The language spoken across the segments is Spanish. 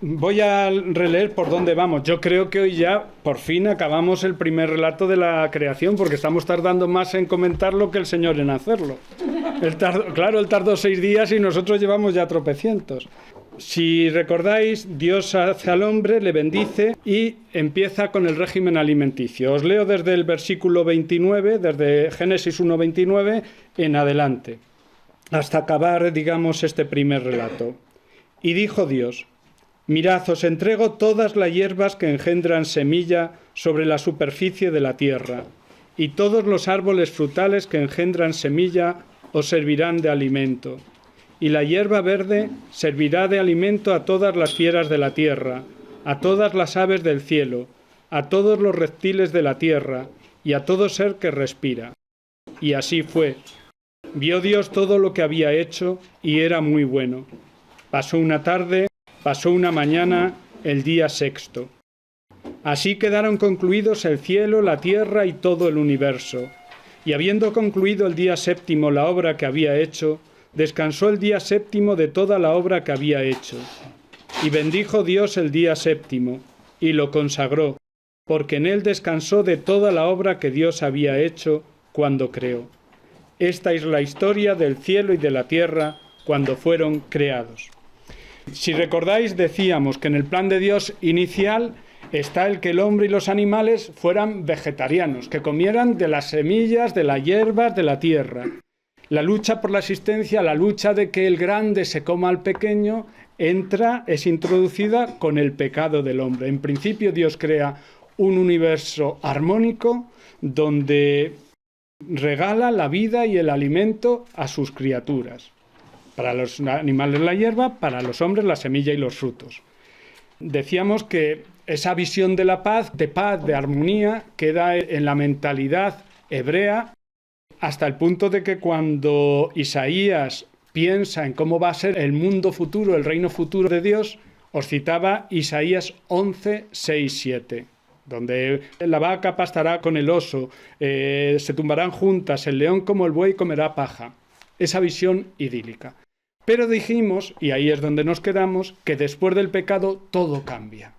Voy a releer por dónde vamos. Yo creo que hoy ya por fin acabamos el primer relato de la creación, porque estamos tardando más en comentarlo que el Señor en hacerlo. Él tardó 6 días y nosotros llevamos ya tropecientos. Si recordáis, Dios hace al hombre, le bendice y empieza con el régimen alimenticio. Os leo desde el versículo 29, desde Génesis 1:29 en adelante, hasta acabar, digamos, este primer relato. Y dijo Dios: mirad, os entrego todas las hierbas que engendran semilla sobre la superficie de la tierra, y todos los árboles frutales que engendran semilla os servirán de alimento. Y la hierba verde servirá de alimento a todas las fieras de la tierra, a todas las aves del cielo, a todos los reptiles de la tierra, y a todo ser que respira. Y así fue. Vio Dios todo lo que había hecho, y era muy bueno. Pasó una tarde, pasó una mañana, el día sexto. Así quedaron concluidos el cielo, la tierra y todo el universo. Y habiendo concluido el día séptimo la obra que había hecho, descansó el día séptimo de toda la obra que había hecho. Y bendijo Dios el día séptimo, y lo consagró, porque en él descansó de toda la obra que Dios había hecho cuando creó. Esta es la historia del cielo y de la tierra cuando fueron creados. Si recordáis, decíamos que en el plan de Dios inicial está el que el hombre y los animales fueran vegetarianos, que comieran de las semillas, de las hierbas, de la tierra. La lucha por la existencia, la lucha de que el grande se coma al pequeño, es introducida con el pecado del hombre. En principio Dios crea un universo armónico donde regala la vida y el alimento a sus criaturas. Para los animales la hierba, para los hombres la semilla y los frutos. Decíamos que esa visión de la paz, de armonía, queda en la mentalidad hebrea, hasta el punto de que cuando Isaías piensa en cómo va a ser el mundo futuro, el reino futuro de Dios, os citaba Isaías 11, 6, 7, donde la vaca pastará con el oso, se tumbarán juntas, el león como el buey comerá paja. Esa visión idílica. Pero dijimos, y ahí es donde nos quedamos, que después del pecado todo cambia.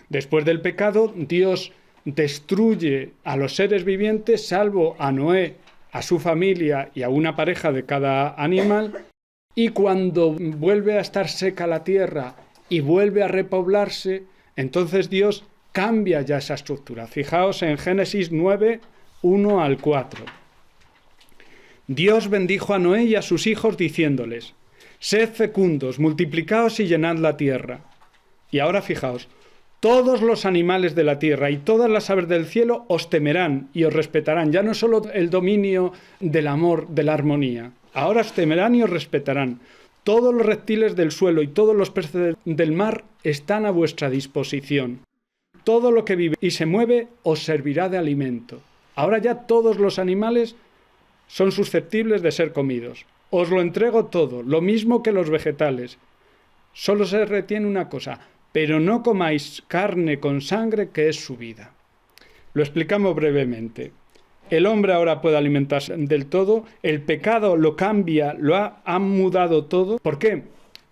Después del pecado, Dios destruye a los seres vivientes, salvo a Noé, a su familia y a una pareja de cada animal, y cuando vuelve a estar seca la tierra y vuelve a repoblarse, entonces Dios cambia ya esa estructura. Fijaos en Génesis 9, 1 al 4. Dios bendijo a Noé y a sus hijos diciéndoles: sed fecundos, multiplicaos y llenad la tierra. Y ahora fijaos, todos los animales de la tierra y todas las aves del cielo os temerán y os respetarán. Ya no solo el dominio del amor, de la armonía. Ahora os temerán y os respetarán. Todos los reptiles del suelo y todos los peces del mar están a vuestra disposición. Todo lo que vive y se mueve os servirá de alimento. Ahora ya todos los animales son susceptibles de ser comidos. Os lo entrego todo, lo mismo que los vegetales. Solo se retiene una cosa: pero no comáis carne con sangre, que es su vida. Lo explicamos brevemente. El hombre ahora puede alimentarse del todo, el pecado lo cambia, ha mudado todo. ¿Por qué?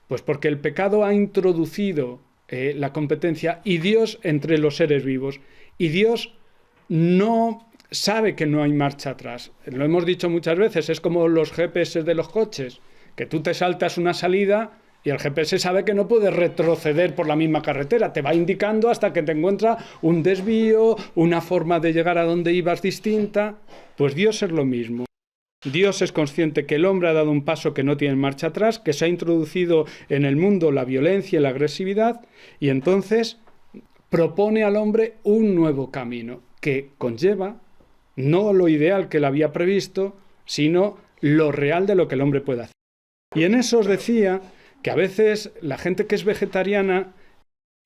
Pues porque el pecado ha introducido la competencia y Dios entre los seres vivos. Y Dios no sabe que no hay marcha atrás. Lo hemos dicho muchas veces, es como los GPS de los coches, que tú te saltas una salida y el GPS sabe que no puedes retroceder por la misma carretera, te va indicando hasta que te encuentra un desvío, una forma de llegar a donde ibas distinta. Pues Dios es lo mismo. Dios es consciente que el hombre ha dado un paso que no tiene marcha atrás, que se ha introducido en el mundo la violencia y la agresividad, y entonces propone al hombre un nuevo camino que conlleva no lo ideal que él había previsto, sino lo real de lo que el hombre puede hacer. Y en eso os decía que a veces la gente que es vegetariana,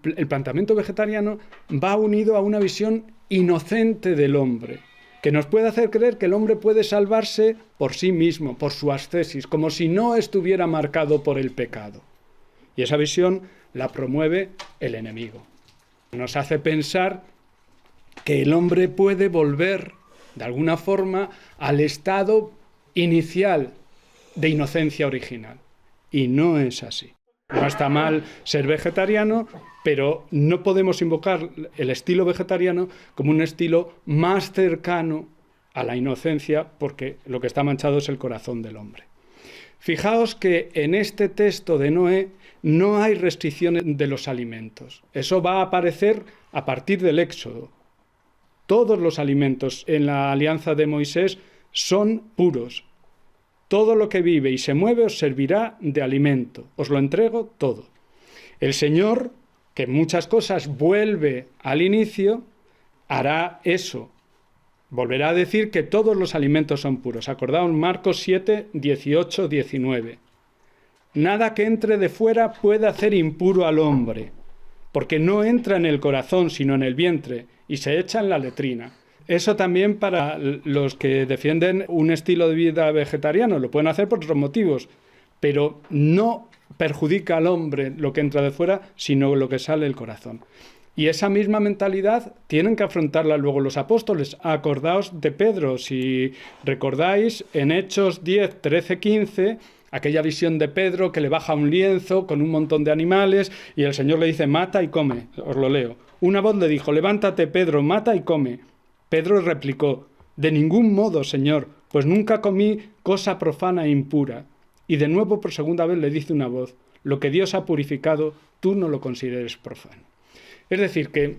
el planteamiento vegetariano va unido a una visión inocente del hombre, que nos puede hacer creer que el hombre puede salvarse por sí mismo, por su ascesis, como si no estuviera marcado por el pecado. Y esa visión la promueve el enemigo. Nos hace pensar que el hombre puede volver, de alguna forma, al estado inicial de inocencia original. Y no es así. No está mal ser vegetariano, pero no podemos invocar el estilo vegetariano como un estilo más cercano a la inocencia, porque lo que está manchado es el corazón del hombre. Fijaos que en este texto de Noé no hay restricciones de los alimentos. Eso va a aparecer a partir del Éxodo. Todos los alimentos en la alianza de Moisés son puros. Todo lo que vive y se mueve os servirá de alimento. Os lo entrego todo. El Señor, que en muchas cosas vuelve al inicio, hará eso. Volverá a decir que todos los alimentos son puros. Acordaos Marcos 7, 18, 19. Nada que entre de fuera puede hacer impuro al hombre, porque no entra en el corazón, sino en el vientre, y se echa en la letrina. Eso también para los que defienden un estilo de vida vegetariano. Lo pueden hacer por otros motivos, pero no perjudica al hombre lo que entra de fuera, sino lo que sale del corazón. Y esa misma mentalidad tienen que afrontarla luego los apóstoles. Acordaos de Pedro, si recordáis, en Hechos 10, 13, 15, aquella visión de Pedro que le baja un lienzo con un montón de animales y el Señor le dice, mata y come. Os lo leo. Una voz le dijo, levántate, Pedro, mata y come. Pedro replicó, de ningún modo, Señor, pues nunca comí cosa profana e impura. Y de nuevo por segunda vez le dice una voz, lo que Dios ha purificado, tú no lo consideres profano. Es decir, que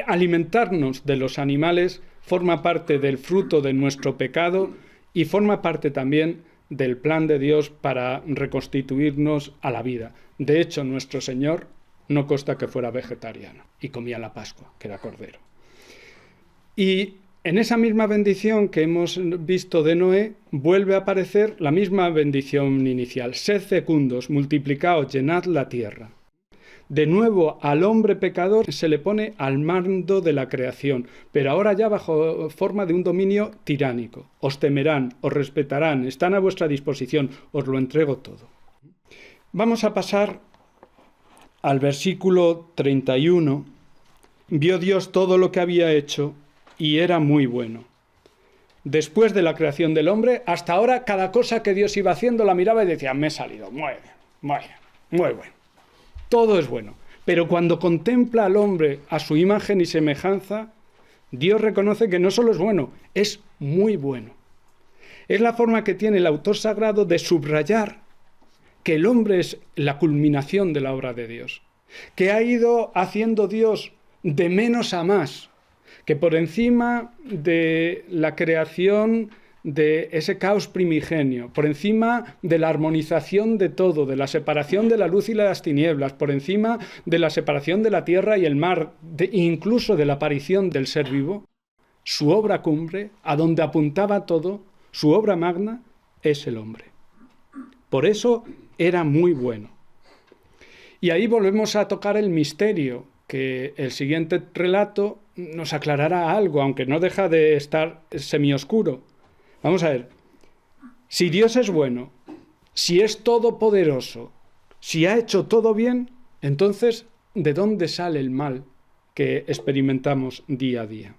alimentarnos de los animales forma parte del fruto de nuestro pecado y forma parte también del plan de Dios para reconstituirnos a la vida. De hecho, nuestro Señor no consta que fuera vegetariano y comía la Pascua, que era cordero. Y en esa misma bendición que hemos visto de Noé, vuelve a aparecer la misma bendición inicial. Sed fecundos, multiplicaos, llenad la tierra. De nuevo, al hombre pecador se le pone al mando de la creación, pero ahora ya bajo forma de un dominio tiránico. Os temerán, os respetarán, están a vuestra disposición, os lo entrego todo. Vamos a pasar al versículo 31. Vio Dios todo lo que había hecho y era muy bueno. Después de la creación del hombre, hasta ahora cada cosa que Dios iba haciendo la miraba y decía, me he salido, muy bueno. Todo es bueno. Pero cuando contempla al hombre a su imagen y semejanza, Dios reconoce que no solo es bueno, es muy bueno. Es la forma que tiene el autor sagrado de subrayar que el hombre es la culminación de la obra de Dios, que ha ido haciendo Dios de menos a más, que por encima de la creación de ese caos primigenio, por encima de la armonización de todo, de la separación de la luz y las tinieblas, por encima de la separación de la tierra y el mar, incluso de la aparición del ser vivo, su obra cumbre, a donde apuntaba todo, su obra magna, es el hombre. Por eso era muy bueno. Y ahí volvemos a tocar el misterio, que el siguiente relato nos aclarará algo, aunque no deja de estar semioscuro. Vamos a ver, si Dios es bueno, si es todopoderoso, si ha hecho todo bien, entonces, ¿de dónde sale el mal que experimentamos día a día?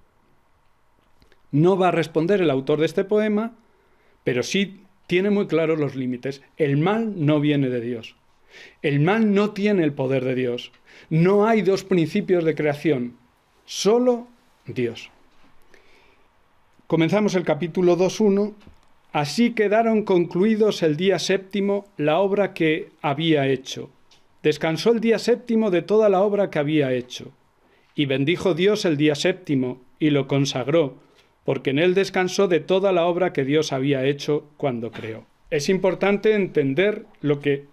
No va a responder el autor de este poema, pero sí tiene muy claros los límites. El mal no viene de Dios. El mal no tiene el poder de Dios. No hay dos principios de creación, solo Dios. Comenzamos el capítulo 2.1. Así quedaron concluidos el día séptimo la obra que había hecho. Descansó el día séptimo de toda la obra que había hecho. Y bendijo Dios el día séptimo y lo consagró, porque en él descansó de toda la obra que Dios había hecho cuando creó. Es importante entender lo que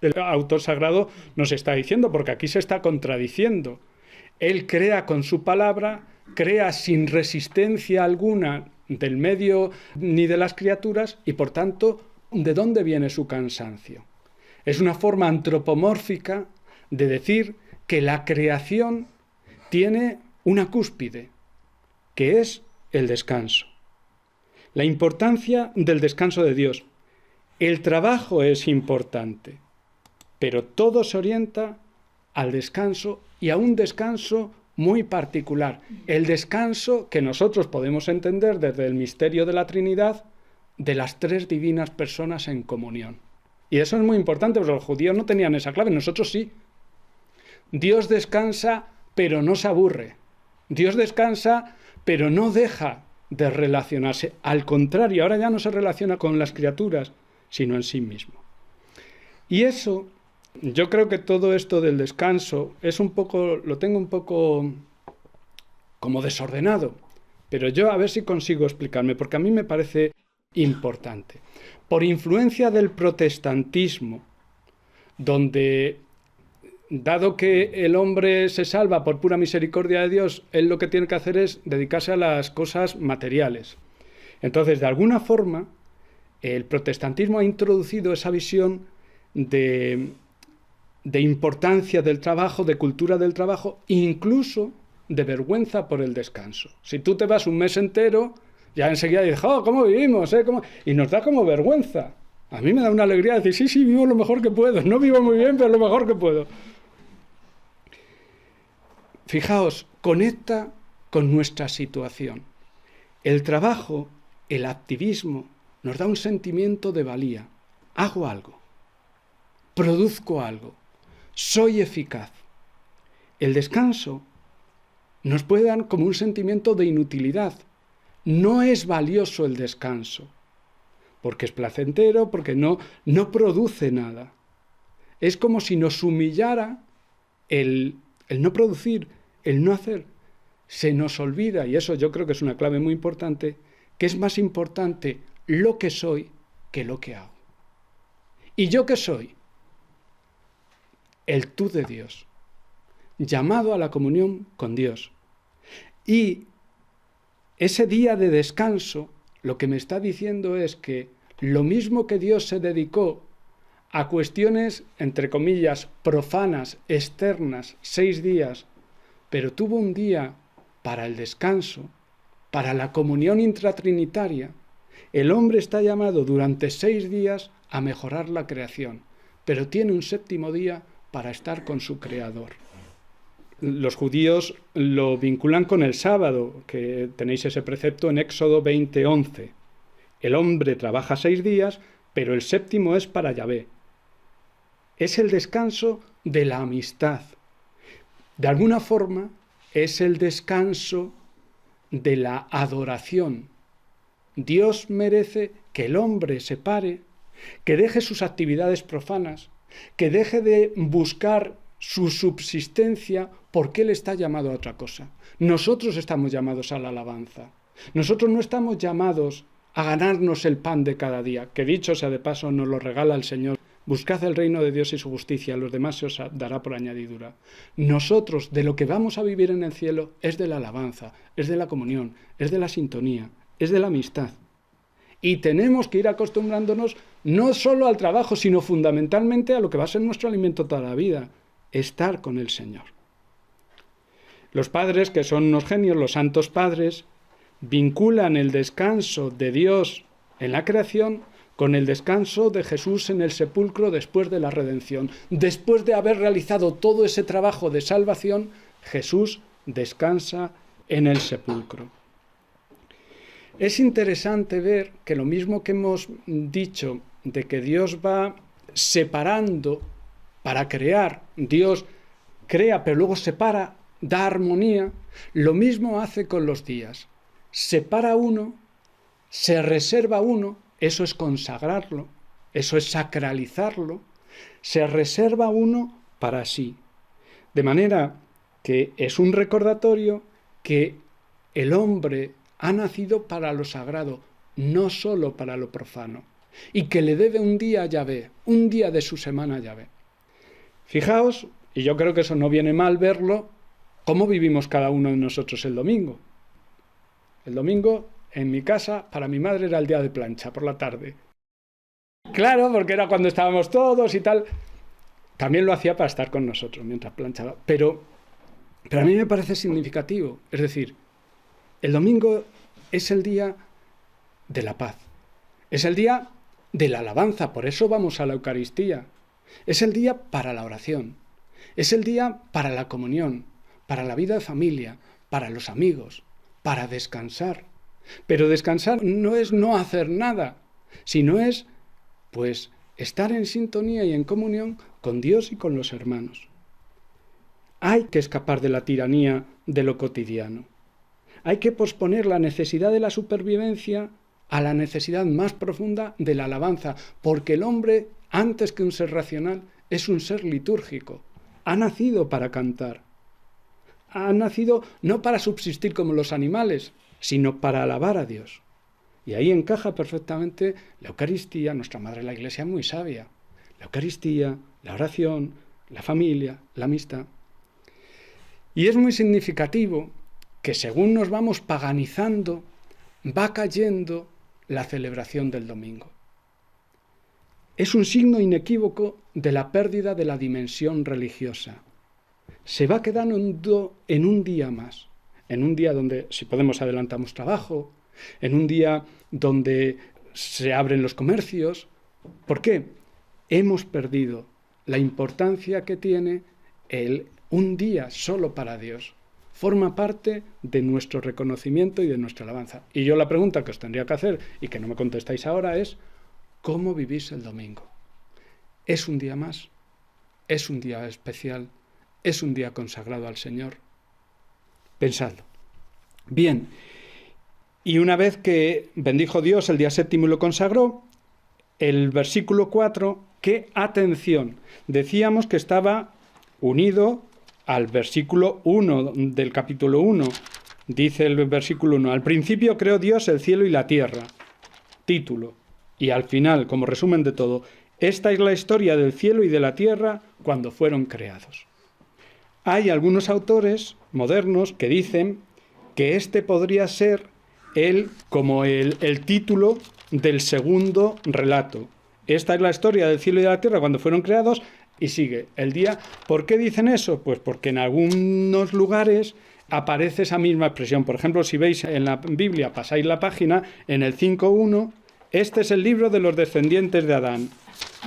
el autor sagrado nos está diciendo, porque aquí se está contradiciendo. Él crea con su palabra, crea sin resistencia alguna del medio ni de las criaturas y, por tanto, ¿de dónde viene su cansancio? Es una forma antropomórfica de decir que la creación tiene una cúspide, que es el descanso. La importancia del descanso de Dios. El trabajo es importante, pero todo se orienta al descanso y a un descanso muy particular. El descanso que nosotros podemos entender desde el misterio de la Trinidad de las tres divinas personas en comunión. Y eso es muy importante, porque los judíos no tenían esa clave, nosotros sí. Dios descansa, pero no se aburre. Dios descansa, pero no deja de relacionarse. Al contrario, ahora ya no se relaciona con las criaturas, sino en sí mismo. Y eso, yo creo que todo esto del descanso es un poco, lo tengo un poco como desordenado, pero yo a ver si consigo explicarme, porque a mí me parece importante. Por influencia del protestantismo, donde, dado que el hombre se salva por pura misericordia de Dios, él lo que tiene que hacer es dedicarse a las cosas materiales. Entonces, de alguna forma, el protestantismo ha introducido esa visión de importancia del trabajo, de cultura del trabajo, incluso de vergüenza por el descanso. Si tú te vas un mes entero, ya enseguida dices, oh, ¿cómo vivimos? Y nos da como vergüenza. A mí me da una alegría decir, sí, vivo lo mejor que puedo. No vivo muy bien, pero lo mejor que puedo. Fijaos, conecta con nuestra situación. El trabajo, el activismo, nos da un sentimiento de valía. Hago algo. Produzco algo. Soy eficaz. El descanso nos puede dar como un sentimiento de inutilidad. No es valioso el descanso, porque es placentero, porque no produce nada. Es como si nos humillara el no producir, el no hacer. Se nos olvida, y eso yo creo que es una clave muy importante, que es más importante lo que soy que lo que hago. ¿Y yo qué soy? El tú de Dios, llamado a la comunión con Dios. Y ese día de descanso, lo que me está diciendo es que lo mismo que Dios se dedicó a cuestiones, entre comillas, profanas, externas, 6 días, pero tuvo un día para el descanso, para la comunión intratrinitaria, el hombre está llamado durante 6 días a mejorar la creación, pero tiene un 7º día para estar con su Creador. Los judíos lo vinculan con el sábado, que tenéis ese precepto en Éxodo 20:11. El hombre trabaja 6 días, pero el 7º es para Yahvé. Es el descanso de la amistad. De alguna forma, es el descanso de la adoración. Dios merece que el hombre se pare, que deje sus actividades profanas, que deje de buscar su subsistencia porque Él está llamado a otra cosa. Nosotros estamos llamados a la alabanza. Nosotros no estamos llamados a ganarnos el pan de cada día, que dicho sea de paso nos lo regala el Señor. Buscad el reino de Dios y su justicia, los demás se os dará por añadidura. Nosotros, de lo que vamos a vivir en el cielo, es de la alabanza, es de la comunión, es de la sintonía, es de la amistad. Y tenemos que ir acostumbrándonos no solo al trabajo, sino fundamentalmente a lo que va a ser nuestro alimento toda la vida, estar con el Señor. Los padres, que son unos genios, los santos padres, vinculan el descanso de Dios en la creación con el descanso de Jesús en el sepulcro después de la redención. Después de haber realizado todo ese trabajo de salvación, Jesús descansa en el sepulcro. Es interesante ver que lo mismo que hemos dicho de que Dios va separando para crear, Dios crea pero luego separa, da armonía, lo mismo hace con los días. Separa uno, se reserva uno, eso es consagrarlo, eso es sacralizarlo, se reserva uno para sí. De manera que es un recordatorio que el hombre ha nacido para lo sagrado, no solo para lo profano, y que le debe un día a Yahvé, un día de su semana a Yahvé. Fijaos, y yo creo que eso no viene mal verlo, cómo vivimos cada uno de nosotros el domingo. El domingo, en mi casa, para mi madre era el día de plancha, por la tarde. Claro, porque era cuando estábamos todos y tal. También lo hacía para estar con nosotros mientras planchaba. Pero a mí me parece significativo. Es decir, el domingo es el día de la paz. Es el día de la alabanza, por eso vamos a la Eucaristía. Es el día para la oración. Es el día para la comunión, para la vida de familia, para los amigos, para descansar. Pero descansar no es no hacer nada, sino es, pues, estar en sintonía y en comunión con Dios y con los hermanos. Hay que escapar de la tiranía de lo cotidiano. Hay que posponer la necesidad de la supervivencia a la necesidad más profunda de la alabanza, porque el hombre, antes que un ser racional, es un ser litúrgico. Ha nacido para cantar. Ha nacido no para subsistir como los animales, sino para alabar a Dios. Y ahí encaja perfectamente la Eucaristía. Nuestra Madre la Iglesia es muy sabia. La Eucaristía, la oración, la familia, la amistad. Y es muy significativo que según nos vamos paganizando, va cayendo la celebración del domingo. Es un signo inequívoco de la pérdida de la dimensión religiosa. Se va quedando en un día más, en un día donde, si podemos, adelantamos trabajo, en un día donde se abren los comercios. ¿Por qué? Hemos perdido la importancia que tiene un día solo para Dios. Forma parte de nuestro reconocimiento y de nuestra alabanza. Y yo la pregunta que os tendría que hacer, y que no me contestáis ahora, es ¿cómo vivís el domingo? ¿Es un día más? ¿Es un día especial? ¿Es un día consagrado al Señor? Pensadlo. Bien, y una vez que bendijo Dios el día séptimo y lo consagró, el versículo 4, ¡qué atención! Decíamos que estaba unido al versículo 1 del capítulo 1. Dice el versículo 1, al principio creó Dios el cielo y la tierra. Título. Y al final, como resumen de todo, esta es la historia del cielo y de la tierra cuando fueron creados. Hay algunos autores modernos que dicen que este podría ser como el título del segundo relato. Esta es la historia del cielo y de la tierra cuando fueron creados, y sigue el día. ¿Por qué dicen eso? Pues porque en algunos lugares aparece esa misma expresión. Por ejemplo, si veis en la Biblia, pasáis la página, en el 5.1, este es el libro de los descendientes de Adán.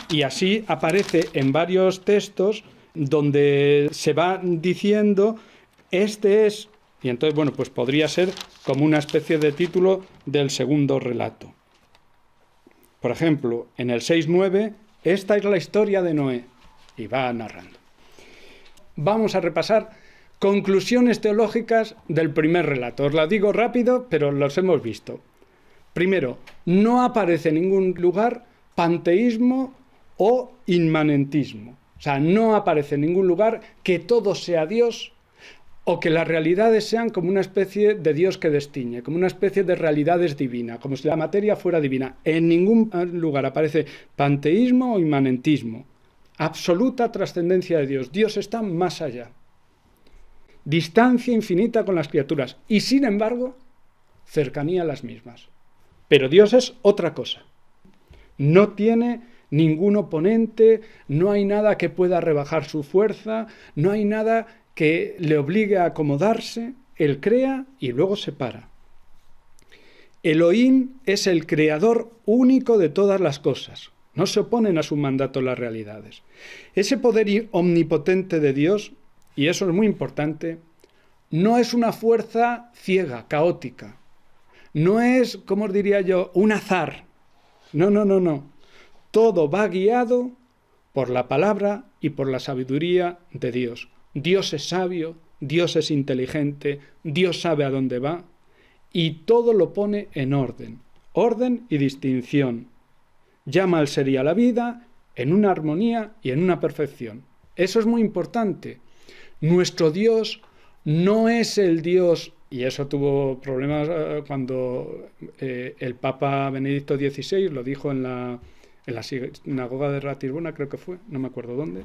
Y así aparece en varios textos donde se va diciendo, este es... Y entonces, bueno, pues podría ser como una especie de título del segundo relato. Por ejemplo, en el 6.9, esta es la historia de Noé. Y va narrando. Vamos a repasar conclusiones teológicas del primer relato. Os las digo rápido, pero los hemos visto. Primero, no aparece en ningún lugar panteísmo o inmanentismo. O sea, no aparece en ningún lugar que todo sea Dios o que las realidades sean como una especie de Dios que destiñe, como una especie de realidades divina, como si la materia fuera divina. En ningún lugar aparece panteísmo o inmanentismo. Absoluta trascendencia de Dios. Dios está más allá. Distancia infinita con las criaturas y, sin embargo, cercanía a las mismas. Pero Dios es otra cosa. No tiene ningún oponente, no hay nada que pueda rebajar su fuerza, no hay nada que le obligue a acomodarse. Él crea y luego separa. Elohim es el creador único de todas las cosas. No se oponen a su mandato las realidades. Ese poder omnipotente de Dios, y eso es muy importante, no es una fuerza ciega, caótica. No es, como os diría yo, un azar. No. Todo va guiado por la palabra y por la sabiduría de Dios. Dios es sabio, Dios es inteligente, Dios sabe a dónde va y todo lo pone en orden. Orden y distinción. Llama al ser y a la vida en una armonía y en una perfección. Eso es muy importante. Nuestro Dios no es el Dios, y eso tuvo problemas cuando el Papa Benedicto XVI lo dijo en la sinagoga de Ratisbona, creo que fue, no me acuerdo dónde,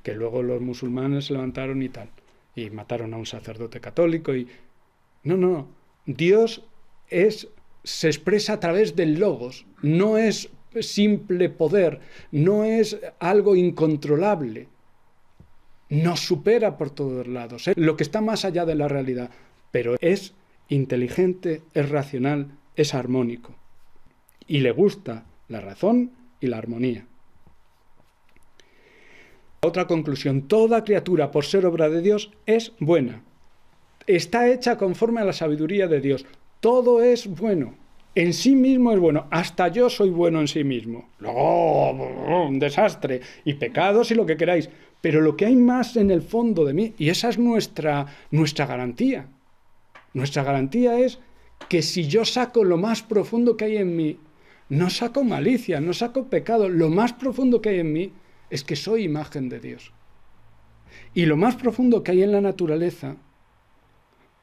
que luego los musulmanes se levantaron y tal, y mataron a un sacerdote católico. No. Dios se expresa a través del logos, no es simple poder, no es algo incontrolable. Nos supera por todos lados, lo que está más allá de la realidad, pero es inteligente, es racional, es armónico. Y le gusta la razón y la armonía. Otra conclusión, toda criatura, por ser obra de Dios, es buena. Está hecha conforme a la sabiduría de Dios. Todo es bueno. En sí mismo es bueno, hasta yo soy bueno en sí mismo. Luego, un desastre, y pecados y lo que queráis. Pero lo que hay más en el fondo de mí, y esa es nuestra garantía. Nuestra garantía es que si yo saco lo más profundo que hay en mí, no saco malicia, no saco pecado, lo más profundo que hay en mí es que soy imagen de Dios. Y lo más profundo que hay en la naturaleza,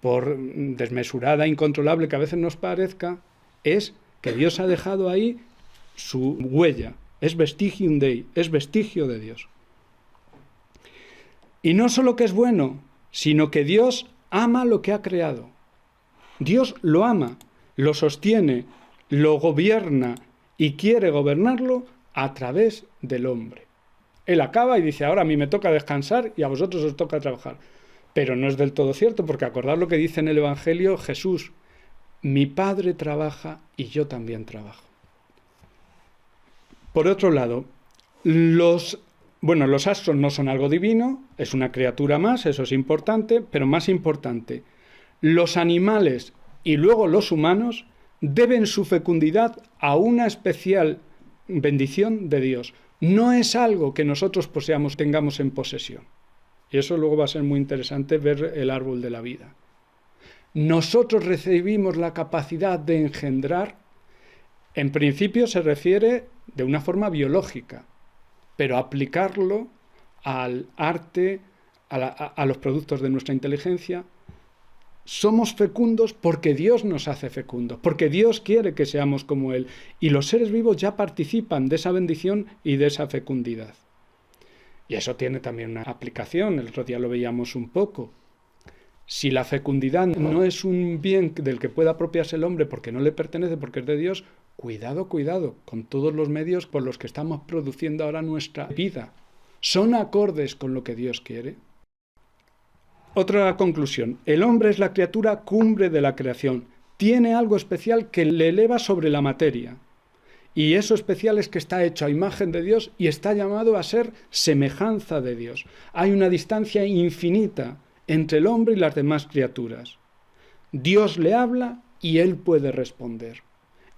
por desmesurada, incontrolable que a veces nos parezca, es que Dios ha dejado ahí su huella. Es vestigium Dei, es vestigio de Dios. Y no solo que es bueno, sino que Dios ama lo que ha creado. Dios lo ama, lo sostiene, lo gobierna y quiere gobernarlo a través del hombre. Él acaba y dice, ahora a mí me toca descansar y a vosotros os toca trabajar. Pero no es del todo cierto, porque acordad lo que dice en el Evangelio Jesús, mi Padre trabaja y yo también trabajo. Por otro lado, los astros no son algo divino, es una criatura más, eso es importante, pero más importante, los animales y luego los humanos deben su fecundidad a una especial bendición de Dios. No es algo que nosotros poseamos, tengamos en posesión. Y eso luego va a ser muy interesante ver el árbol de la vida. Nosotros recibimos la capacidad de engendrar, en principio se refiere de una forma biológica, pero aplicarlo al arte, a los productos de nuestra inteligencia. Somos fecundos porque Dios nos hace fecundos, porque Dios quiere que seamos como Él. Y los seres vivos ya participan de esa bendición y de esa fecundidad. Y eso tiene también una aplicación, el otro día lo veíamos un poco. Si la fecundidad no es un bien del que pueda apropiarse el hombre porque no le pertenece, porque es de Dios, cuidado con todos los medios por los que estamos produciendo ahora nuestra vida. ¿Son acordes con lo que Dios quiere? Otra conclusión. El hombre es la criatura cumbre de la creación. Tiene algo especial que le eleva sobre la materia. Y eso especial es que está hecho a imagen de Dios y está llamado a ser semejanza de Dios. Hay una distancia infinita entre el hombre y las demás criaturas. Dios le habla y él puede responder.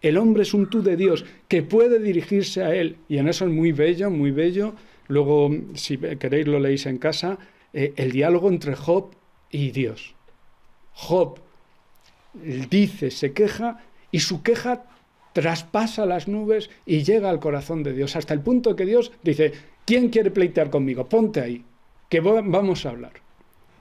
El hombre es un tú de Dios que puede dirigirse a él, y en eso es muy bello, muy bello. Luego, si queréis, lo leéis en casa, el diálogo entre Job y Dios. Job dice, se queja, y su queja traspasa las nubes y llega al corazón de Dios, hasta el punto que Dios dice, ¿quién quiere pleitear conmigo? Ponte ahí, que vamos a hablar.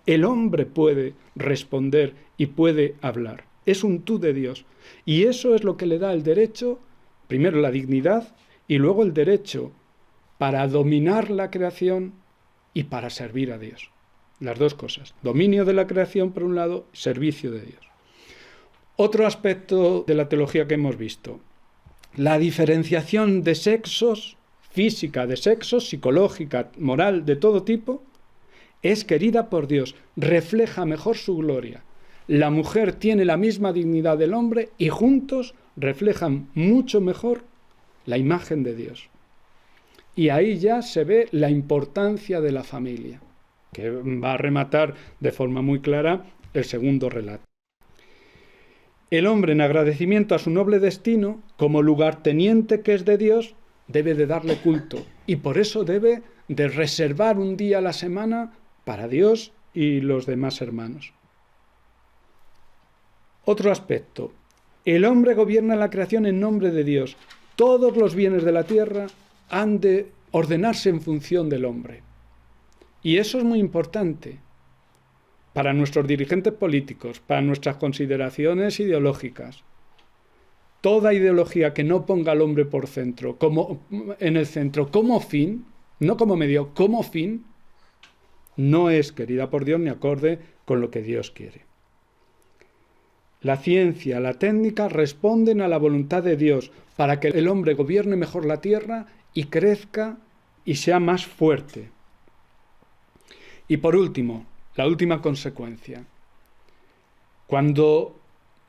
El hombre puede responder y puede hablar. Es un tú de Dios. Y eso es lo que le da el derecho, primero la dignidad y luego el derecho para dominar la creación y para servir a Dios. Las dos cosas. Dominio de la creación por un lado, servicio de Dios. Otro aspecto de la teología que hemos visto. La diferenciación de sexos, física de sexos, psicológica, moral, de todo tipo, es querida por Dios, refleja mejor su gloria. La mujer tiene la misma dignidad del hombre y juntos reflejan mucho mejor la imagen de Dios. Y ahí ya se ve la importancia de la familia, que va a rematar de forma muy clara el segundo relato. El hombre, en agradecimiento a su noble destino, como lugarteniente que es de Dios, debe de darle culto y por eso debe de reservar un día a la semana para Dios y los demás hermanos. Otro aspecto. El hombre gobierna la creación en nombre de Dios. Todos los bienes de la tierra han de ordenarse en función del hombre. Y eso es muy importante para nuestros dirigentes políticos, para nuestras consideraciones ideológicas. Toda ideología que no ponga al hombre en el centro como fin, no como medio, como fin, no es querida por Dios ni acorde con lo que Dios quiere. La ciencia, la técnica responden a la voluntad de Dios para que el hombre gobierne mejor la tierra y crezca y sea más fuerte. Y por último, la última consecuencia. Cuando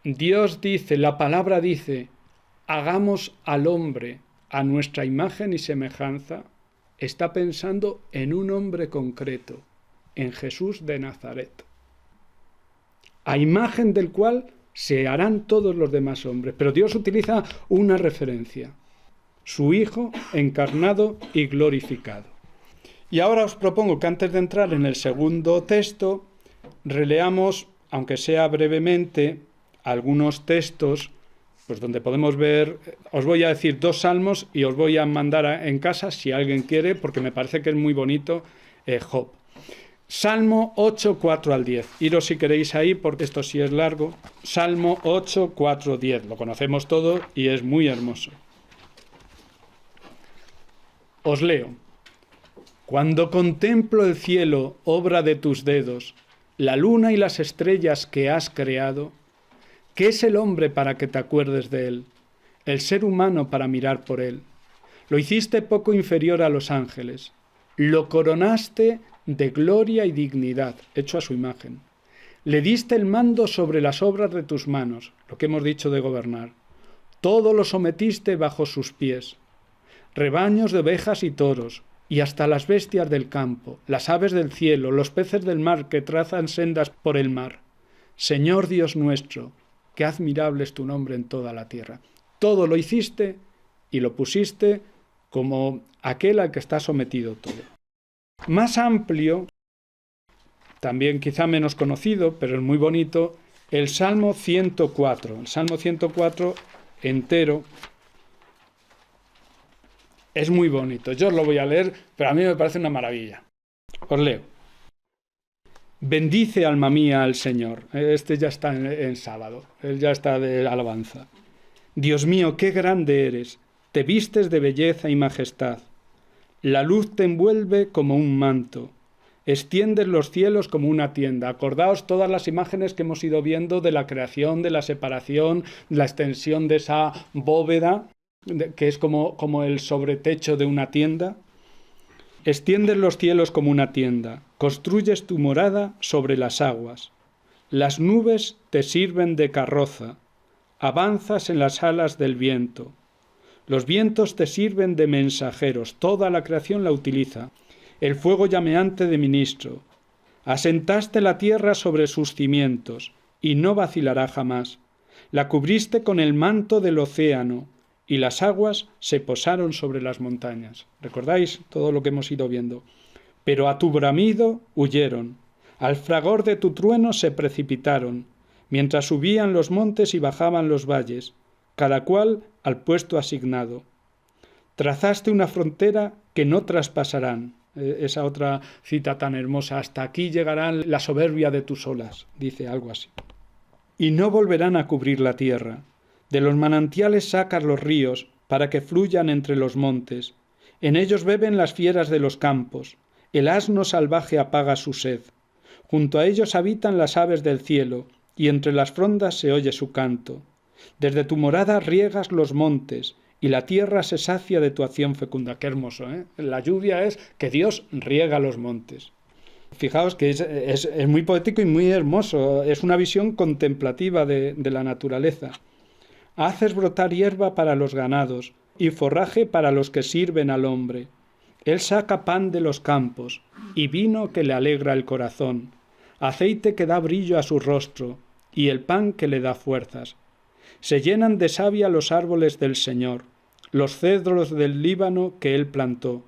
Dios dice, la palabra dice, hagamos al hombre a nuestra imagen y semejanza, está pensando en un hombre concreto, en Jesús de Nazaret, a imagen del cual se harán todos los demás hombres. Pero Dios utiliza una referencia, su Hijo encarnado y glorificado. Y ahora os propongo que antes de entrar en el segundo texto, releamos, aunque sea brevemente, algunos textos pues donde podemos ver, os voy a decir 2 salmos y os voy a mandar en casa si alguien quiere, porque me parece que es muy bonito Job. Salmo 8, 4 al 10. Iros si queréis ahí, porque esto sí es largo. Salmo 8, 4, 10. Lo conocemos todo y es muy hermoso. Os leo. Cuando contemplo el cielo, obra de tus dedos, la luna y las estrellas que has creado, ¿qué es el hombre para que te acuerdes de él? El ser humano para mirar por él. Lo hiciste poco inferior a los ángeles. Lo coronaste de gloria y dignidad, hecho a su imagen. Le diste el mando sobre las obras de tus manos, lo que hemos dicho de gobernar. Todo lo sometiste bajo sus pies. Rebaños de ovejas y toros, y hasta las bestias del campo, las aves del cielo, los peces del mar que trazan sendas por el mar. Señor Dios nuestro, qué admirable es tu nombre en toda la tierra. Todo lo hiciste y lo pusiste como aquel al que está sometido todo. Más amplio, también quizá menos conocido, pero es muy bonito, el Salmo 104. El Salmo 104 entero es muy bonito. Yo os lo voy a leer, pero a mí me parece una maravilla. Os leo. Bendice, alma mía, al Señor. Este ya está en sábado. Él ya está de alabanza. Dios mío, qué grande eres. Te vistes de belleza y majestad. La luz te envuelve como un manto. Extiendes los cielos como una tienda. Acordaos todas las imágenes que hemos ido viendo de la creación, de la separación, la extensión de esa bóveda, que es como el sobretecho de una tienda. Extiendes los cielos como una tienda, construyes tu morada sobre las aguas. Las nubes te sirven de carroza, avanzas en las alas del viento. Los vientos te sirven de mensajeros, toda la creación la utiliza. El fuego llameante de ministro. Asentaste la tierra sobre sus cimientos, y no vacilará jamás. La cubriste con el manto del océano, y las aguas se posaron sobre las montañas. ¿Recordáis todo lo que hemos ido viendo? Pero a tu bramido huyeron, al fragor de tu trueno se precipitaron, mientras subían los montes y bajaban los valles, cada cual al puesto asignado. Trazaste una frontera que no traspasarán. Esa otra cita tan hermosa, hasta aquí llegarán la soberbia de tus olas, dice algo así. Y no volverán a cubrir la tierra. De los manantiales sacas los ríos, para que fluyan entre los montes. En ellos beben las fieras de los campos. El asno salvaje apaga su sed. Junto a ellos habitan las aves del cielo, y entre las frondas se oye su canto. Desde tu morada riegas los montes, y la tierra se sacia de tu acción fecunda. Qué hermoso, ¿eh? La lluvia es que Dios riega los montes. Fijaos que es muy poético y muy hermoso. Es una visión contemplativa de la naturaleza. Haces brotar hierba para los ganados y forraje para los que sirven al hombre. Él saca pan de los campos y vino que le alegra el corazón, aceite que da brillo a su rostro y el pan que le da fuerzas. Se llenan de savia los árboles del Señor, los cedros del Líbano que él plantó.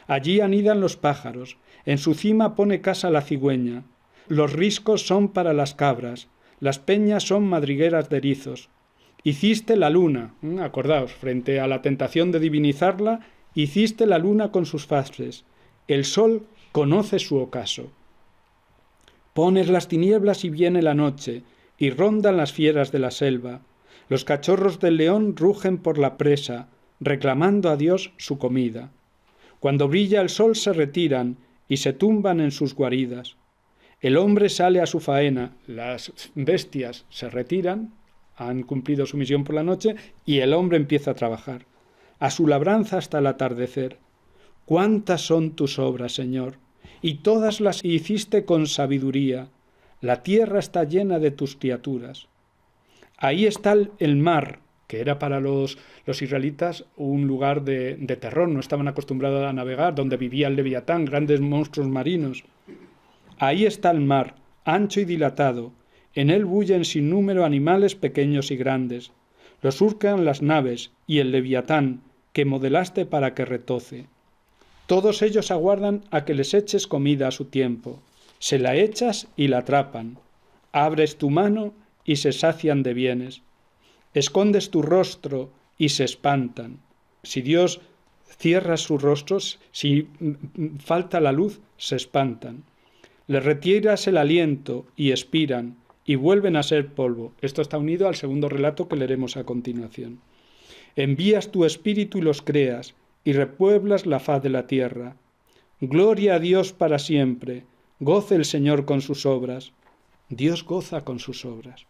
Allí anidan los pájaros, en su cima pone casa la cigüeña. Los riscos son para las cabras, las peñas son madrigueras de erizos. Hiciste la luna, acordaos, frente a la tentación de divinizarla, hiciste la luna con sus fases. El sol conoce su ocaso. Pones las tinieblas y viene la noche, y rondan las fieras de la selva. Los cachorros del león rugen por la presa, reclamando a Dios su comida. Cuando brilla el sol se retiran y se tumban en sus guaridas. El hombre sale a su faena, las bestias se retiran, han cumplido su misión por la noche, y el hombre empieza a trabajar. A su labranza hasta el atardecer. ¿Cuántas son tus obras, Señor? Y todas las hiciste con sabiduría. La tierra está llena de tus criaturas. Ahí está el mar, que era para los israelitas un lugar de terror, no estaban acostumbrados a navegar, donde vivía el Leviatán, grandes monstruos marinos. Ahí está el mar, ancho y dilatado, En él bullen sin número animales pequeños y grandes. Lo surcan las naves y el leviatán que modelaste para que retoce. Todos ellos aguardan a que les eches comida a su tiempo. Se la echas y la atrapan. Abres tu mano y se sacian de bienes. Escondes tu rostro y se espantan. Si Dios cierra sus rostros, si falta la luz, se espantan. Les retiras el aliento y expiran y vuelven a ser polvo. Esto está unido al segundo relato que leeremos a continuación. Envías tu espíritu y los creas, y repueblas la faz de la tierra. Gloria a Dios para siempre. Goce el Señor con sus obras. Dios goza con sus obras.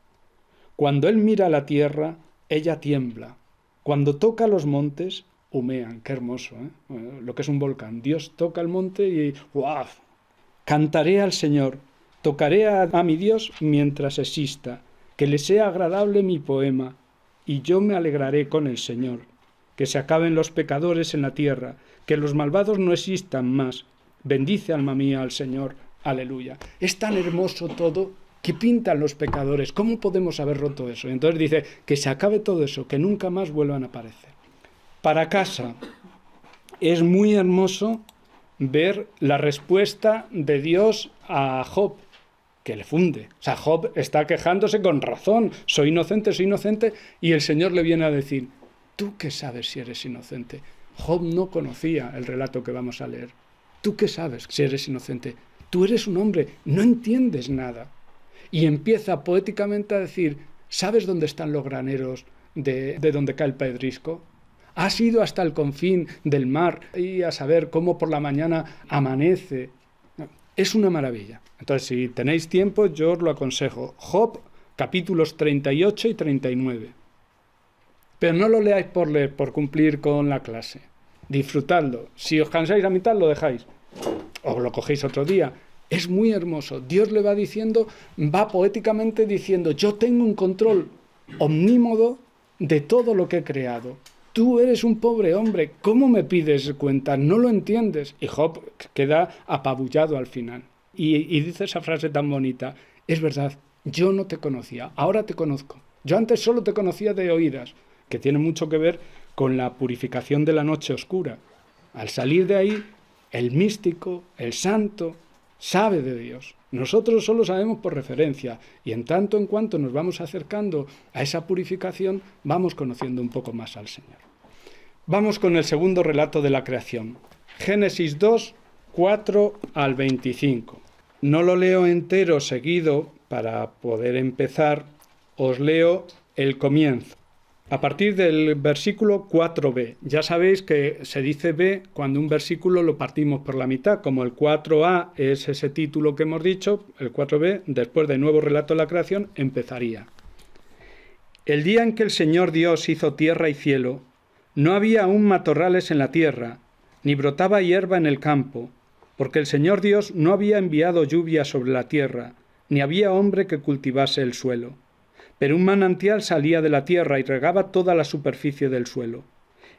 Cuando Él mira a la tierra, ella tiembla. Cuando toca los montes, humean. Qué hermoso, ¿eh? Lo que es un volcán. Dios toca el monte y ¡guau! Cantaré al Señor. Tocaré a mi Dios mientras exista. Que le sea agradable mi poema. Y yo me alegraré con el Señor. Que se acaben los pecadores en la tierra, que los malvados no existan más. Bendice, alma mía, al Señor. Aleluya. Es tan hermoso todo que pintan los pecadores. ¿Cómo podemos haber roto eso? Y entonces dice que se acabe todo eso, que nunca más vuelvan a aparecer. Para casa, es muy hermoso ver la respuesta de Dios a Job, que le funde. O sea, Job está quejándose con razón. Soy inocente, y el Señor le viene a decir, ¿tú qué sabes si eres inocente? Job no conocía el relato que vamos a leer. ¿Tú qué sabes si eres inocente? Tú eres un hombre, no entiendes nada. Y empieza poéticamente a decir, ¿sabes dónde están los graneros de donde cae el pedrisco? ¿Has ido hasta el confín del mar y a saber cómo por la mañana amanece? Es una maravilla. Entonces, si tenéis tiempo, yo os lo aconsejo. Job, capítulos 38 y 39. Pero no lo leáis por leer, por cumplir con la clase. Disfrutadlo. Si os cansáis a mitad, lo dejáis. O lo cogéis otro día. Es muy hermoso. Dios le va diciendo, va poéticamente diciendo, yo tengo un control omnímodo de todo lo que he creado. Tú eres un pobre hombre. ¿Cómo me pides cuentas? No lo entiendes. Y Job queda apabullado al final. Y dice esa frase tan bonita. Es verdad, yo no te conocía, ahora te conozco. Yo antes solo te conocía de oídas, que tiene mucho que ver con la purificación de la noche oscura. Al salir de ahí, el místico, el santo, sabe de Dios. Nosotros solo sabemos por referencia, y en tanto en cuanto nos vamos acercando a esa purificación, vamos conociendo un poco más al Señor. Vamos con el segundo relato de la creación. Génesis 2, 4 al 25. No lo leo entero seguido para poder empezar, os leo el comienzo. A partir del versículo 4b. Ya sabéis que se dice b cuando un versículo lo partimos por la mitad. Como el 4a es ese título que hemos dicho, el 4b, después del nuevo relato de la creación, empezaría. El día en que el Señor Dios hizo tierra y cielo, no había aún matorrales en la tierra, ni brotaba hierba en el campo, porque el Señor Dios no había enviado lluvia sobre la tierra, ni había hombre que cultivase el suelo. Pero un manantial salía de la tierra y regaba toda la superficie del suelo.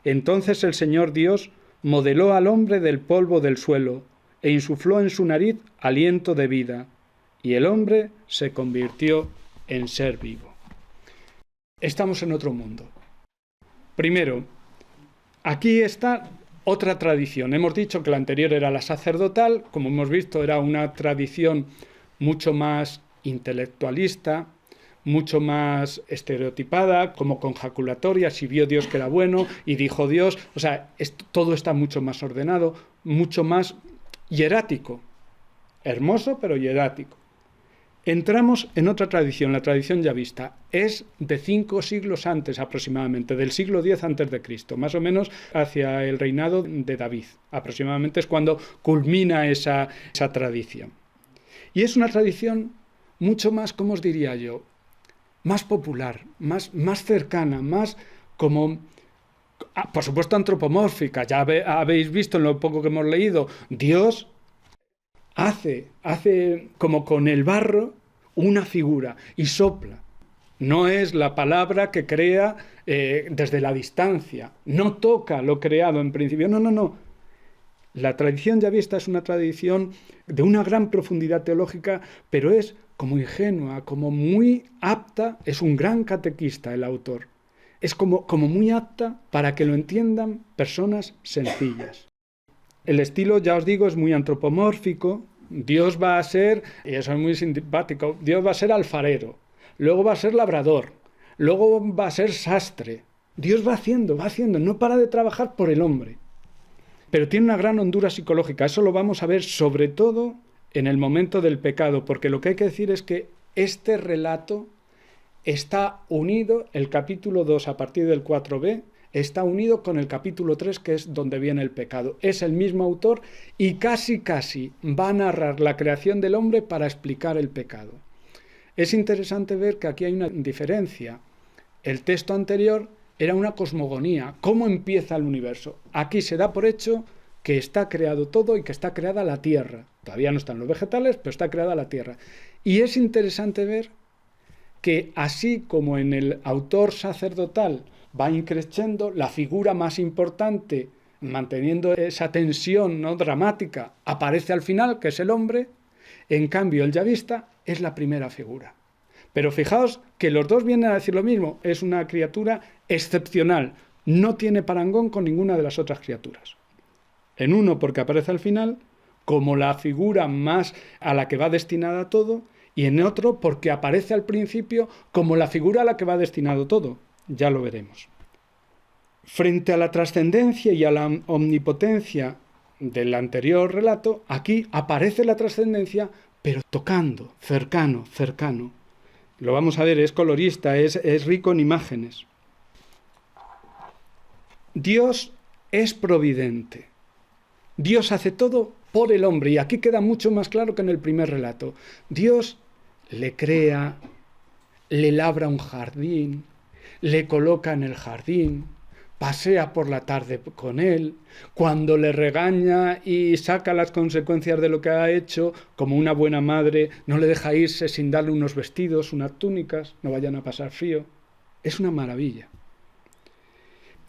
Entonces el Señor Dios modeló al hombre del polvo del suelo e insufló en su nariz aliento de vida, y el hombre se convirtió en ser vivo. Estamos en otro mundo. Primero, aquí está otra tradición. Hemos dicho que la anterior era la sacerdotal, como hemos visto era una tradición mucho más intelectualista, mucho más estereotipada, como conjaculatoria, si vio Dios que era bueno y dijo Dios, o sea, todo está mucho más ordenado, mucho más hierático, hermoso pero hierático. Entramos en otra tradición, la tradición ya vista, es de 5 siglos antes aproximadamente, del siglo X antes de Cristo, más o menos hacia el reinado de David, aproximadamente es cuando culmina esa tradición. Y es una tradición mucho más, ¿cómo os diría yo?, más popular, más cercana, más como, por supuesto, antropomórfica. Ya habéis visto en lo poco que hemos leído, Dios hace como con el barro una figura y sopla. No es la palabra que crea desde la distancia, no toca lo creado en principio, no. La tradición ya vista es una tradición de una gran profundidad teológica, pero es como ingenua, como muy apta, es un gran catequista el autor, es como muy apta para que lo entiendan personas sencillas. El estilo, ya os digo, es muy antropomórfico. Dios va a ser, y eso es muy simpático, Dios va a ser alfarero, luego va a ser labrador, luego va a ser sastre. Dios va haciendo, no para de trabajar por el hombre. Pero tiene una gran hondura psicológica, eso lo vamos a ver sobre todo en el momento del pecado, porque lo que hay que decir es que este relato está unido, el capítulo 2 a partir del 4b, está unido con el capítulo 3, que es donde viene el pecado. Es el mismo autor y casi va a narrar la creación del hombre para explicar el pecado. Es interesante ver que aquí hay una diferencia. El texto anterior era una cosmogonía, cómo empieza el universo. Aquí se da por hecho que está creado todo y que está creada la tierra. Todavía no están los vegetales, pero está creada la tierra. Y es interesante ver que así como en el autor sacerdotal va increciendo, la figura más importante, manteniendo esa tensión, ¿no?, dramática, aparece al final, que es el hombre. En cambio, el yavista es la primera figura. Pero fijaos que los dos vienen a decir lo mismo, es una criatura excepcional, no tiene parangón con ninguna de las otras criaturas. En uno porque aparece al final, como la figura más a la que va destinada todo, y en otro porque aparece al principio como la figura a la que va destinado todo. Ya lo veremos. Frente a la trascendencia y a la omnipotencia del anterior relato, aquí aparece la trascendencia, pero tocando, cercano. Lo vamos a ver, es colorista, es rico en imágenes. Dios es providente. Dios hace todo por el hombre, y aquí queda mucho más claro que en el primer relato. Dios le crea, le labra un jardín, le coloca en el jardín, pasea por la tarde con él, cuando le regaña y saca las consecuencias de lo que ha hecho, como una buena madre, no le deja irse sin darle unos vestidos, unas túnicas, no vayan a pasar frío. Es una maravilla.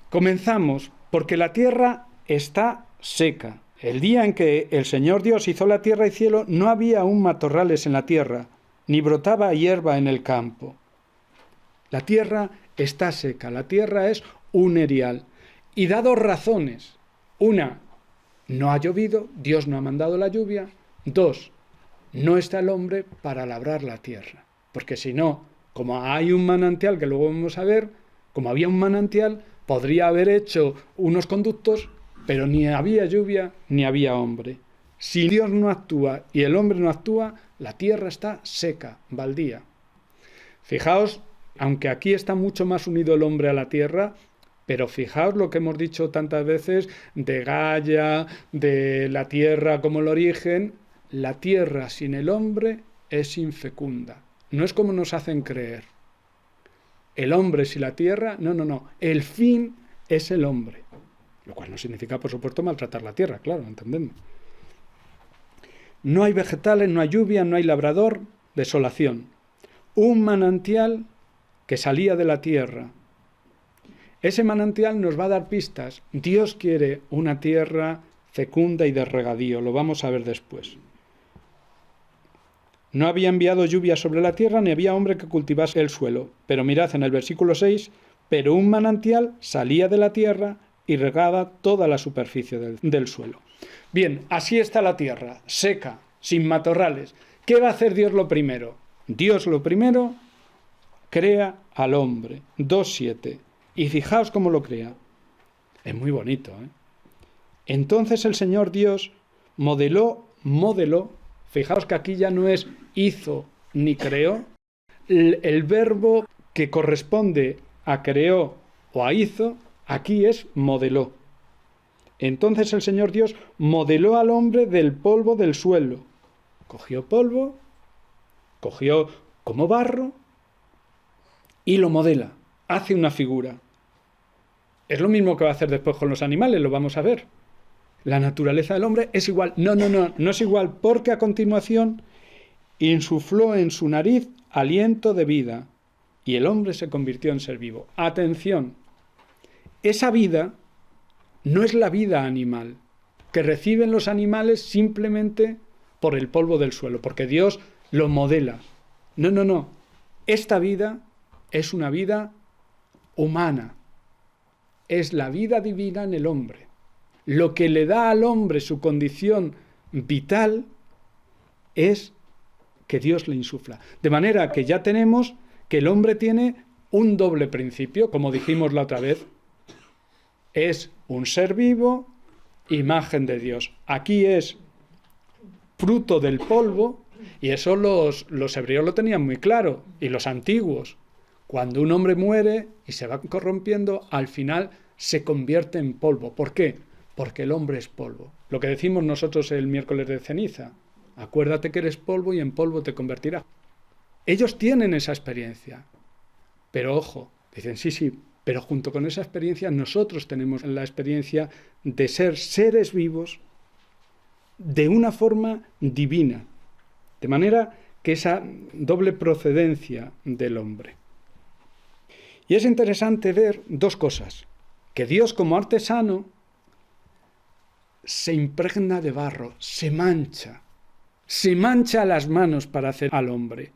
Comenzamos porque la tierra está seca. El día en que el Señor Dios hizo la tierra y cielo, no había aún matorrales en la tierra, ni brotaba hierba en el campo. La tierra está seca, la tierra es un erial. Y da dos razones. Una, no ha llovido, Dios no ha mandado la lluvia. Dos, no está el hombre para labrar la tierra. Porque si no, como hay un manantial, que luego vamos a ver, como había un manantial, podría haber hecho unos conductos, pero ni había lluvia ni había hombre. Si Dios no actúa y el hombre no actúa, la tierra está seca, baldía. Fijaos, aunque aquí está mucho más unido el hombre a la tierra, pero fijaos lo que hemos dicho tantas veces de Gaia, de la tierra como el origen. La tierra sin el hombre es infecunda. No es como nos hacen creer. El hombre sin la tierra, no. El fin es el hombre. Lo cual no significa, por supuesto, maltratar la tierra, claro, entendemos. No hay vegetales, no hay lluvia, no hay labrador, desolación. Un manantial que salía de la tierra. Ese manantial nos va a dar pistas. Dios quiere una tierra fecunda y de regadío, lo vamos a ver después. No había enviado lluvia sobre la tierra, ni había hombre que cultivase el suelo. Pero mirad en el versículo 6, pero un manantial salía de la tierra y regaba toda la superficie del suelo. Bien, así está la tierra, seca, sin matorrales. ¿Qué va a hacer Dios lo primero? Dios lo primero crea al hombre. 2:7. Y fijaos cómo lo crea. Es muy bonito, ¿eh? Entonces el Señor Dios modeló, fijaos que aquí ya no es hizo ni creó. El verbo que corresponde a creó o a hizo, aquí es modeló. Entonces el Señor Dios modeló al hombre del polvo del suelo. Cogió polvo, cogió como barro y lo modela, hace una figura. Es lo mismo que va a hacer después con los animales, lo vamos a ver. La naturaleza del hombre es igual. No es igual, porque a continuación insufló en su nariz aliento de vida y el hombre se convirtió en ser vivo. Atención, esa vida no es la vida animal que reciben los animales simplemente por el polvo del suelo, porque Dios lo modela. No, no, no. Esta vida es una vida humana. Es la vida divina en el hombre. Lo que le da al hombre su condición vital es que Dios le insufla. De manera que ya tenemos que el hombre tiene un doble principio, como dijimos la otra vez. Es un ser vivo, imagen de Dios. Aquí es fruto del polvo, y eso los hebreos lo tenían muy claro, y los antiguos. Cuando un hombre muere y se va corrompiendo, al final se convierte en polvo. ¿Por qué? Porque el hombre es polvo. Lo que decimos nosotros el miércoles de ceniza. Acuérdate que eres polvo y en polvo te convertirás. Ellos tienen esa experiencia. Pero ojo, dicen sí, pero junto con esa experiencia nosotros tenemos la experiencia de ser seres vivos de una forma divina. De manera que esa doble procedencia del hombre. Y es interesante ver dos cosas. Que Dios como artesano se impregna de barro, se mancha las manos para hacer al hombre.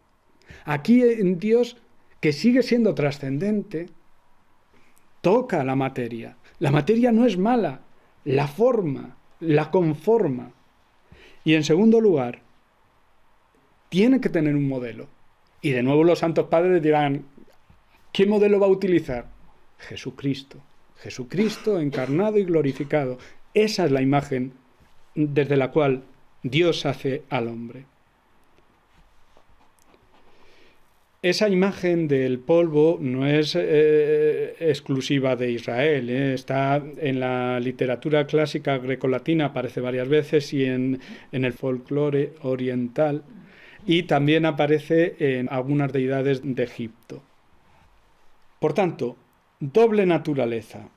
Aquí en Dios, que sigue siendo trascendente, toca la materia. La materia no es mala, la forma, la conforma. Y en segundo lugar, tiene que tener un modelo. Y de nuevo los santos padres dirán, ¿qué modelo va a utilizar? Jesucristo. Jesucristo encarnado y glorificado. Esa es la imagen desde la cual Dios hace al hombre. Esa imagen del polvo no es exclusiva de Israel, está en la literatura clásica grecolatina, aparece varias veces, y en el folclore oriental, y también aparece en algunas deidades de Egipto. Por tanto, doble naturaleza.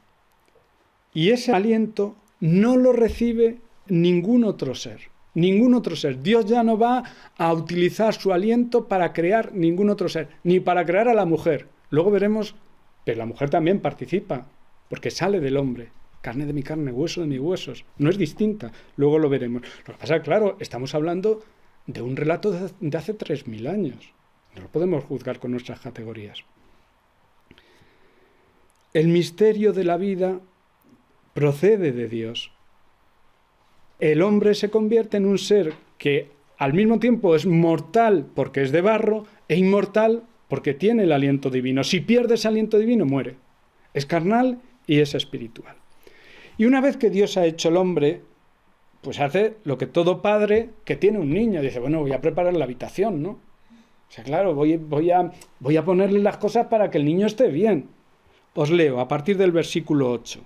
Y ese aliento no lo recibe ningún otro ser. Ningún otro ser. Dios ya no va a utilizar su aliento para crear ningún otro ser, ni para crear a la mujer. Luego veremos que la mujer también participa, porque sale del hombre. Carne de mi carne, hueso de mis huesos. No es distinta. Luego lo veremos. Lo que pasa es que, claro, estamos hablando de un relato de hace 3000 años. No lo podemos juzgar con nuestras categorías. El misterio de la vida procede de Dios. El hombre se convierte en un ser que al mismo tiempo es mortal porque es de barro e inmortal porque tiene el aliento divino. Si pierde ese aliento divino, muere. Es carnal y es espiritual. Y una vez que Dios ha hecho el hombre, pues hace lo que todo padre que tiene un niño. Dice, bueno, voy a preparar la habitación, ¿no? O sea, claro, voy a ponerle las cosas para que el niño esté bien. Os leo a partir del versículo 8.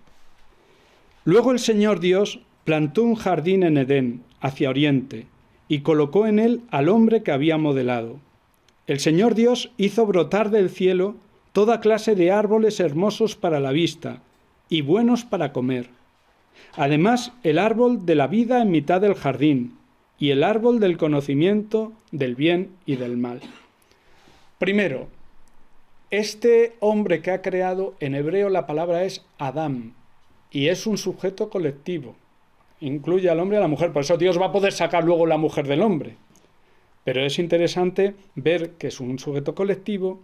Luego el Señor Dios plantó un jardín en Edén, hacia oriente, y colocó en él al hombre que había modelado. El Señor Dios hizo brotar del cielo toda clase de árboles hermosos para la vista y buenos para comer. Además, el árbol de la vida en mitad del jardín y el árbol del conocimiento del bien y del mal. Primero, este hombre que ha creado, en hebreo la palabra es Adán, y es un sujeto colectivo. Incluye al hombre y a la mujer, por eso Dios va a poder sacar luego la mujer del hombre. Pero es interesante ver que es un sujeto colectivo,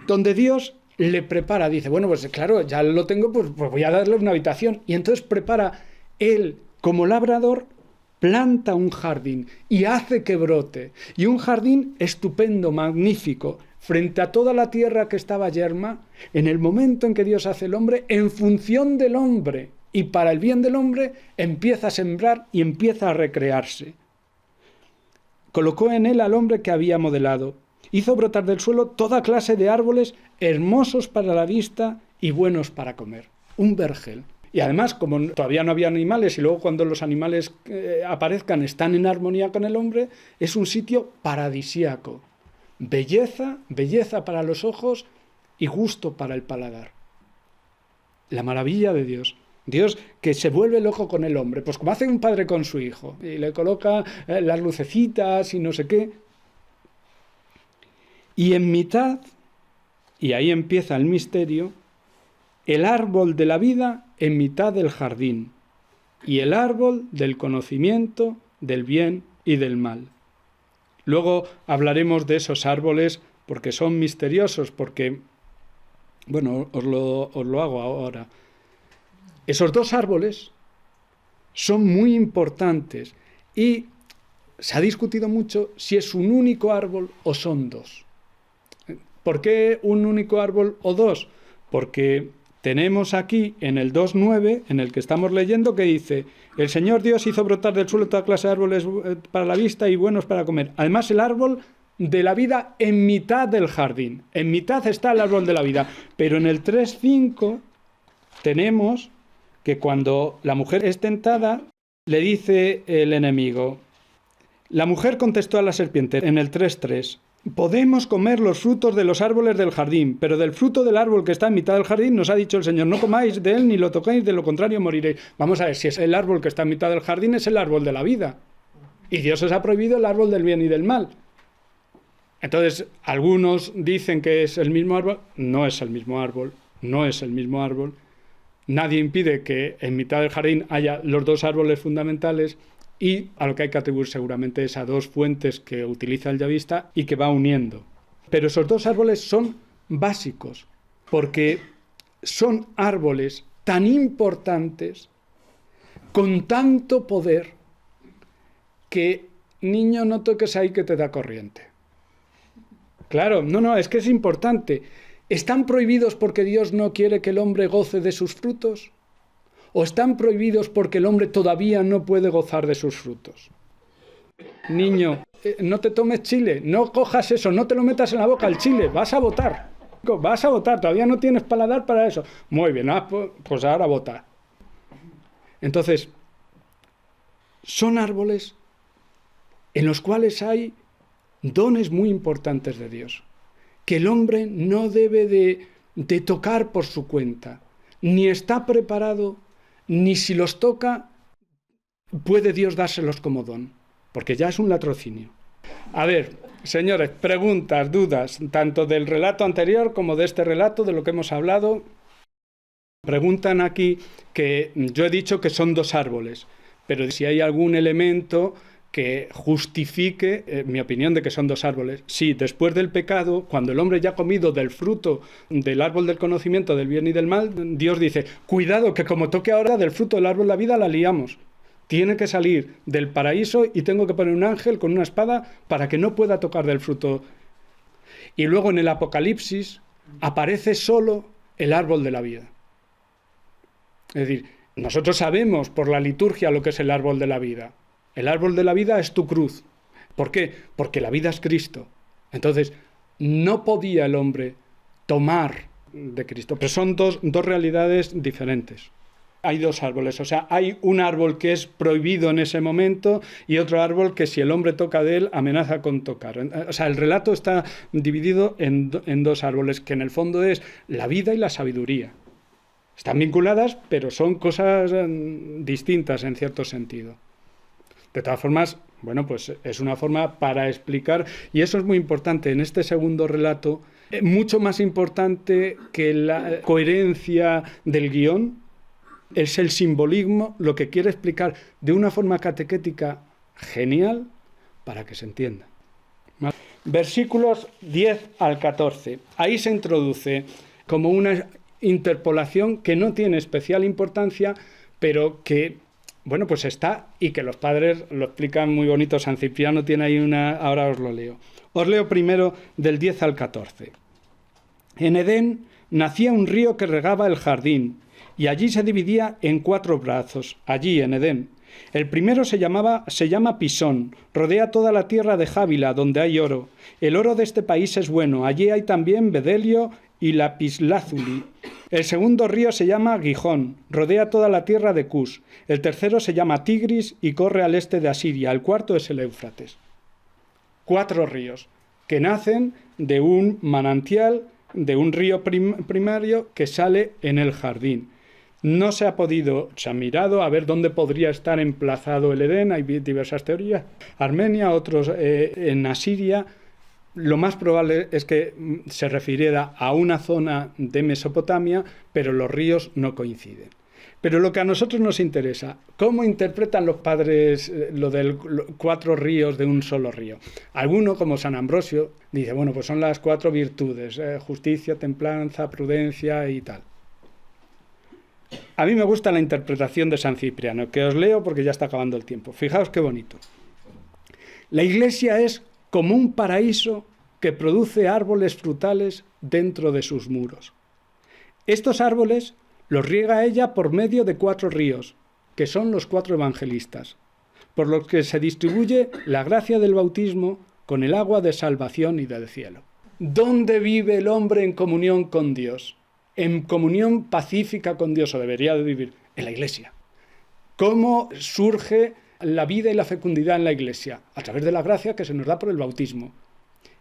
donde Dios le prepara, dice, bueno, pues claro, ya lo tengo, pues voy a darle una habitación. Y entonces prepara, él, como labrador, planta un jardín y hace que brote. Y un jardín estupendo, magnífico, frente a toda la tierra que estaba yerma, en el momento en que Dios hace el hombre, en función del hombre y para el bien del hombre, empieza a sembrar y empieza a recrearse. Colocó en él al hombre que había modelado. Hizo brotar del suelo toda clase de árboles hermosos para la vista y buenos para comer. Un vergel. Y además, como todavía no había animales, y luego cuando los animales aparezcan están en armonía con el hombre, es un sitio paradisíaco. Belleza, belleza para los ojos y gusto para el paladar. La maravilla de Dios. Dios que se vuelve loco con el hombre, pues como hace un padre con su hijo, y le coloca las lucecitas y no sé qué. Y en mitad, y ahí empieza el misterio, el árbol de la vida en mitad del jardín, y el árbol del conocimiento del bien y del mal. Luego hablaremos de esos árboles porque son misteriosos, porque, bueno, os lo hago ahora. Esos dos árboles son muy importantes y se ha discutido mucho si es un único árbol o son dos. ¿Por qué un único árbol o dos? Porque tenemos aquí en el 2.9, en el que estamos leyendo, que dice: el Señor Dios hizo brotar del suelo toda clase de árboles para la vista y buenos para comer. Además, el árbol de la vida en mitad del jardín. En mitad está el árbol de la vida. Pero en el 3.5 tenemos que cuando la mujer es tentada, le dice el enemigo. La mujer contestó a la serpiente en el 3.3: podemos comer los frutos de los árboles del jardín, pero del fruto del árbol que está en mitad del jardín nos ha dicho el Señor: no comáis de él ni lo toquéis, de lo contrario moriréis. Vamos a ver, si es el árbol que está en mitad del jardín, es el árbol de la vida. Y Dios os ha prohibido el árbol del bien y del mal. Entonces, algunos dicen que es el mismo árbol. No es el mismo árbol, no es el mismo árbol. Nadie impide que en mitad del jardín haya los dos árboles fundamentales, y a lo que hay que atribuir seguramente es a dos fuentes que utiliza el yavista y que va uniendo. Pero esos dos árboles son básicos, porque son árboles tan importantes, con tanto poder, que niño, no toques ahí que te da corriente. Claro, no, es que es importante. ¿Están prohibidos porque Dios no quiere que el hombre goce de sus frutos? ¿O están prohibidos porque el hombre todavía no puede gozar de sus frutos? Niño, no te tomes chile, no cojas eso, no te lo metas en la boca el chile, vas a votar, todavía no tienes paladar para eso. Muy bien, pues ahora vota. Entonces, son árboles en los cuales hay dones muy importantes de Dios, que el hombre no debe de tocar por su cuenta, ni está preparado, ni si los toca puede Dios dárselos como don, porque ya es un latrocinio. A ver, señores, preguntas, dudas, tanto del relato anterior como de este relato, de lo que hemos hablado. Preguntan aquí que yo he dicho que son dos árboles, pero si hay algún elemento que justifique mi opinión de que son dos árboles. Sí, después del pecado, cuando el hombre ya ha comido del fruto del árbol del conocimiento del bien y del mal, Dios dice: cuidado, que como toque ahora del fruto del árbol de la vida, la liamos. Tiene que salir del paraíso y tengo que poner un ángel con una espada para que no pueda tocar del fruto. Y luego en el Apocalipsis aparece solo el árbol de la vida. Es decir, nosotros sabemos por la liturgia lo que es el árbol de la vida. El árbol de la vida es tu cruz. ¿Por qué? Porque la vida es Cristo. Entonces, no podía el hombre tomar de Cristo. Pero son dos realidades diferentes. Hay dos árboles. O sea, hay un árbol que es prohibido en ese momento y otro árbol que si el hombre toca de él, amenaza con tocar. O sea, el relato está dividido en dos árboles, que en el fondo es la vida y la sabiduría. Están vinculadas, pero son cosas distintas en cierto sentido. De todas formas, bueno, pues es una forma para explicar, y eso es muy importante en este segundo relato, mucho más importante que la coherencia del guión, es el simbolismo, lo que quiere explicar de una forma catequética genial para que se entienda. Versículos 10 al 14. Ahí se introduce como una interpolación que no tiene especial importancia, pero que, bueno, pues está, y que los padres lo explican muy bonito. San Cipriano tiene ahí ahora os lo leo. Os leo primero del 10 al 14. En Edén nacía un río que regaba el jardín, y allí se dividía en 4 brazos, allí en Edén. El primero se llama Pisón, rodea toda la tierra de Jávila, donde hay oro. El oro de este país es bueno, allí hay también bedelio y lapislázuli. El segundo río se llama Gijón, rodea toda la tierra de Cus. El tercero se llama Tigris y corre al este de Asiria. El cuarto es el Éufrates. 4 ríos que nacen de un manantial, de un río primario que sale en el jardín. No se ha mirado a ver dónde podría estar emplazado el Edén, hay diversas teorías. Armenia, otros en Asiria. Lo más probable es que se refiriera a una zona de Mesopotamia, pero los ríos no coinciden. Pero lo que a nosotros nos interesa, ¿cómo interpretan los padres lo del 4 ríos de un solo río? Alguno, como San Ambrosio, dice, bueno, pues son las 4 virtudes, justicia, templanza, prudencia y tal. A mí me gusta la interpretación de San Cipriano, que os leo porque ya está acabando el tiempo. Fijaos qué bonito. La Iglesia es como un paraíso que produce árboles frutales dentro de sus muros. Estos árboles los riega ella por medio de 4 ríos, que son los 4 evangelistas, por los que se distribuye la gracia del bautismo con el agua de salvación y del cielo. ¿Dónde vive el hombre en comunión con Dios? En comunión pacífica con Dios, o debería de vivir, en la Iglesia. ¿Cómo surge la vida y la fecundidad en la Iglesia? A través de la gracia que se nos da por el bautismo.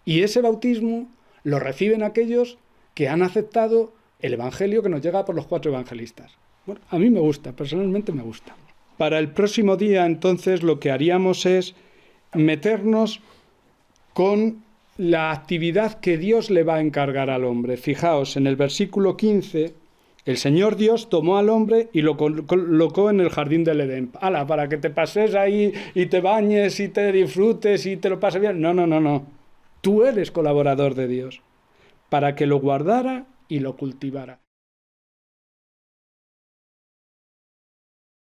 Y ese bautismo lo reciben aquellos que han aceptado el Evangelio que nos llega por los 4 evangelistas. Bueno, a mí me gusta, personalmente me gusta. Para el próximo día, entonces, lo que haríamos es meternos con la actividad que Dios le va a encargar al hombre. Fijaos, en el versículo 15, el Señor Dios tomó al hombre y lo colocó en el jardín del Edén. ¡Hala! Para que te pases ahí y te bañes y te disfrutes y te lo pases bien. No. Tú eres colaborador de Dios, para que lo guardara y lo cultivara.